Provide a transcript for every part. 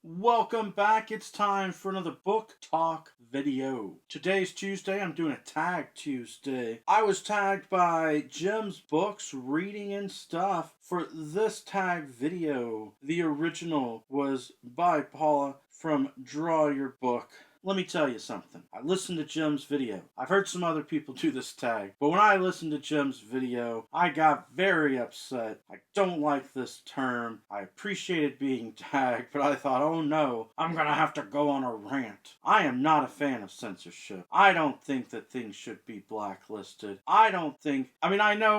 Welcome back. It's time for another book talk video. Today's Tuesday. I'm doing a tag Tuesday. I was tagged by Jim's Books, Reading and Stuff for this tag video. The original was by Paula from Draw Your Book. Let me tell you something. I listened to Jim's video. I've heard some other people do this tag, but when I listened to Jim's video, I got very upset. I don't like this term. I appreciated being tagged, but I thought, oh no, I'm gonna have to go on a rant. I am not a fan of censorship. I don't think that things should be blacklisted. I know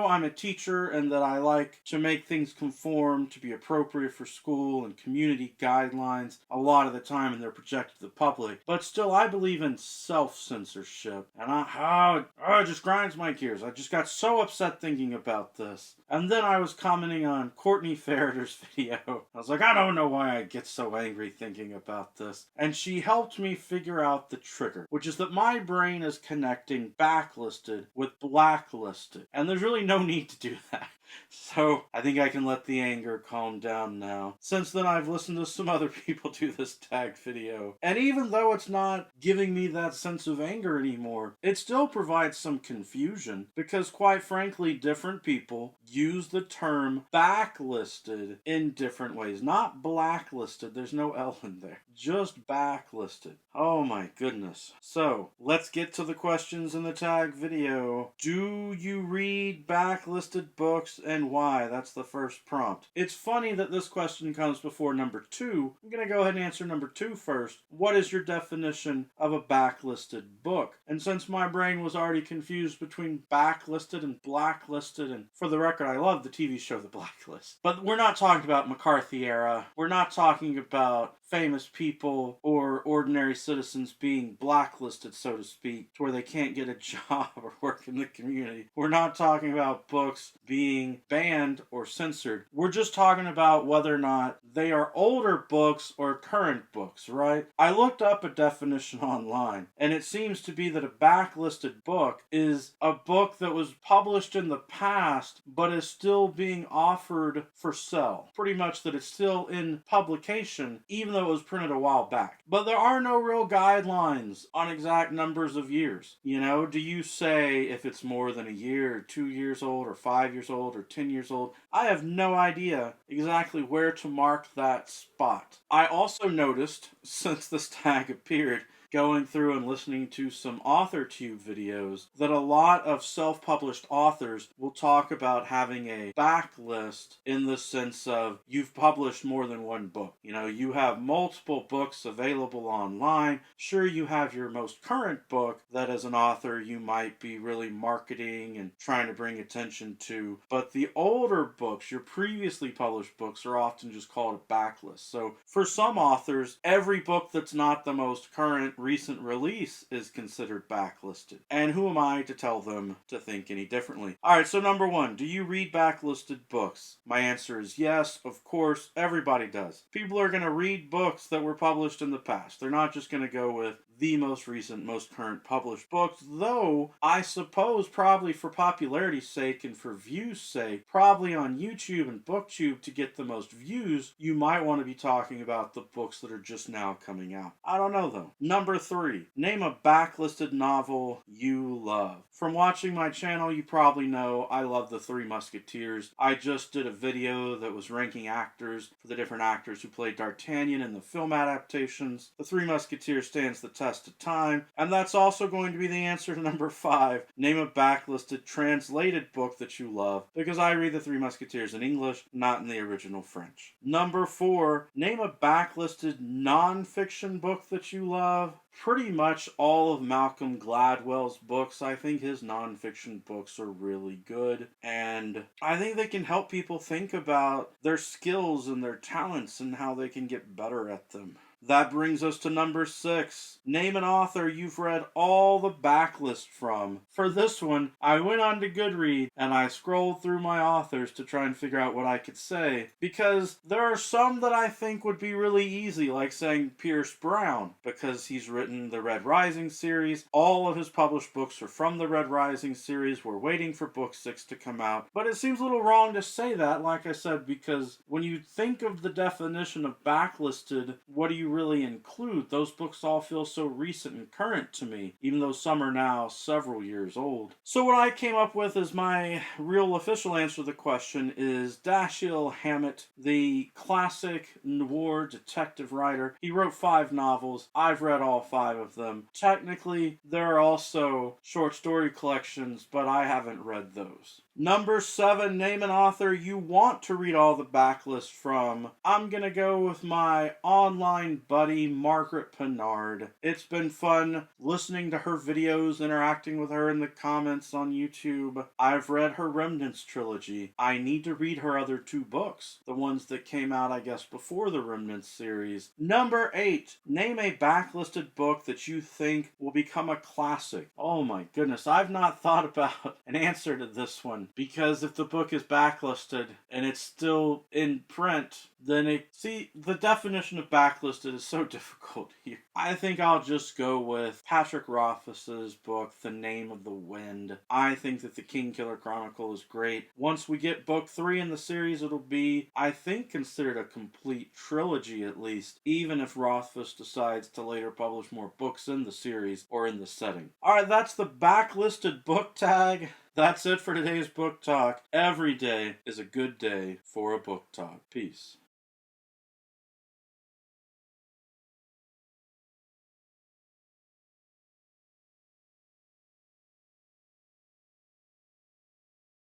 I'm a teacher and that I like to make things conform to be appropriate for school and community guidelines a lot of the time, and they're projected to the public, but still, I believe in self-censorship, and it just grinds my gears. I just got so upset thinking about this. And then I was commenting on Courtney Farrader's video. I was like, I don't know why I get so angry thinking about this. And she helped me figure out the trigger, which is that my brain is connecting backlisted with blacklisted. And there's really no need to do that. So I think I can let the anger calm down now. Since then, I've listened to some other people do this tag video. And even though it's not giving me that sense of anger anymore, it still provides some confusion because, quite frankly, different people use the term backlisted in different ways. Not blacklisted, there's no L in there. Just backlisted. Oh my goodness. So, let's get to the questions in the tag video. Do you read backlisted books and why? That's the first prompt. It's funny that this question comes before number 2. I'm going to go ahead and answer number 2 first. What is your definition of a backlisted book? And since my brain was already confused between backlisted and blacklisted, and for the record, I love the TV show The Blacklist. But we're not talking about McCarthy era. We're not talking about famous people or ordinary citizens being blacklisted, so to speak, to where they can't get a job or work in the community. We're not talking about books being banned or censored. We're just talking about whether or not they are older books or current books, right? I looked up a definition online, and it seems to be that a backlisted book is a book that was published in the past but is still being offered for sale. Pretty much that it's still in publication, even though it was printed a while back. But there are no real guidelines on exact numbers of years. You know, do you say if it's more than a year, or 2 years old, or 5 years old, or 10 years old? I have no idea exactly where to mark that spot. I also noticed, since this tag appeared, going through and listening to some AuthorTube videos, that a lot of self-published authors will talk about having a backlist in the sense of you've published more than one book. You know, you have multiple books available online. Sure, you have your most current book that as an author you might be really marketing and trying to bring attention to, but the older books, your previously published books, are often just called a backlist. So for some authors, every book that's not the most current recent release is considered backlisted. And who am I to tell them to think any differently? Alright, so number 1, do you read backlisted books? My answer is yes, of course, everybody does. People are going to read books that were published in the past. They're not just going to go with the most recent, most current published books, though I suppose probably for popularity's sake and for views' sake, probably on YouTube and Booktube to get the most views, you might want to be talking about the books that are just now coming out. I don't know though. Number 3, name a backlisted novel you love. From watching my channel, you probably know I love The Three Musketeers. I just did a video that was ranking actors for the different actors who played D'Artagnan in the film adaptations. The Three Musketeers stands the test of time, and that's also going to be the answer to number 5. Name a backlisted translated book that you love, because I read The Three Musketeers in English, not in the original French. Number 4, name a backlisted non-fiction book that you love. Pretty much all of Malcolm Gladwell's books. I think his non-fiction books are really good, and I think they can help people think about their skills and their talents and how they can get better at them. That brings us to number 6. Name an author you've read all the backlist from. For this one, I went on to Goodreads and I scrolled through my authors to try and figure out what I could say, because there are some that I think would be really easy, like saying Pierce Brown, because he's written written the Red Rising series. All of his published books are from the Red Rising series. We're waiting for book 6 to come out. But it seems a little wrong to say that, like I said, because when you think of the definition of backlisted, what do you really include? Those books all feel so recent and current to me, even though some are now several years old. So what I came up with as my real official answer to the question is Dashiell Hammett, the classic noir detective writer. He wrote 5 novels. I've read all 5 of them. Technically, there are also short story collections, but I haven't read those. Number 7, name an author you want to read all the backlist from. I'm gonna go with my online buddy, Margaret Pinard. It's been fun listening to her videos, interacting with her in the comments on YouTube. I've read her Remnants trilogy. I need to read her other 2 books, the ones that came out, I guess, before the Remnants series. Number 8, name a backlisted book that you think will become a classic. Oh my goodness, I've not thought about an answer to this one. Because if the book is backlisted and it's still in print, then the definition of backlisted is so difficult here. I think I'll just go with Patrick Rothfuss's book, The Name of the Wind. I think that the Kingkiller Chronicle is great. Once we get book 3 in the series, it'll be, I think, considered a complete trilogy at least, even if Rothfuss decides to later publish more books in the series or in the setting. Alright, that's the backlisted book tag. That's it for today's book talk. Every day is a good day for a book talk. Peace.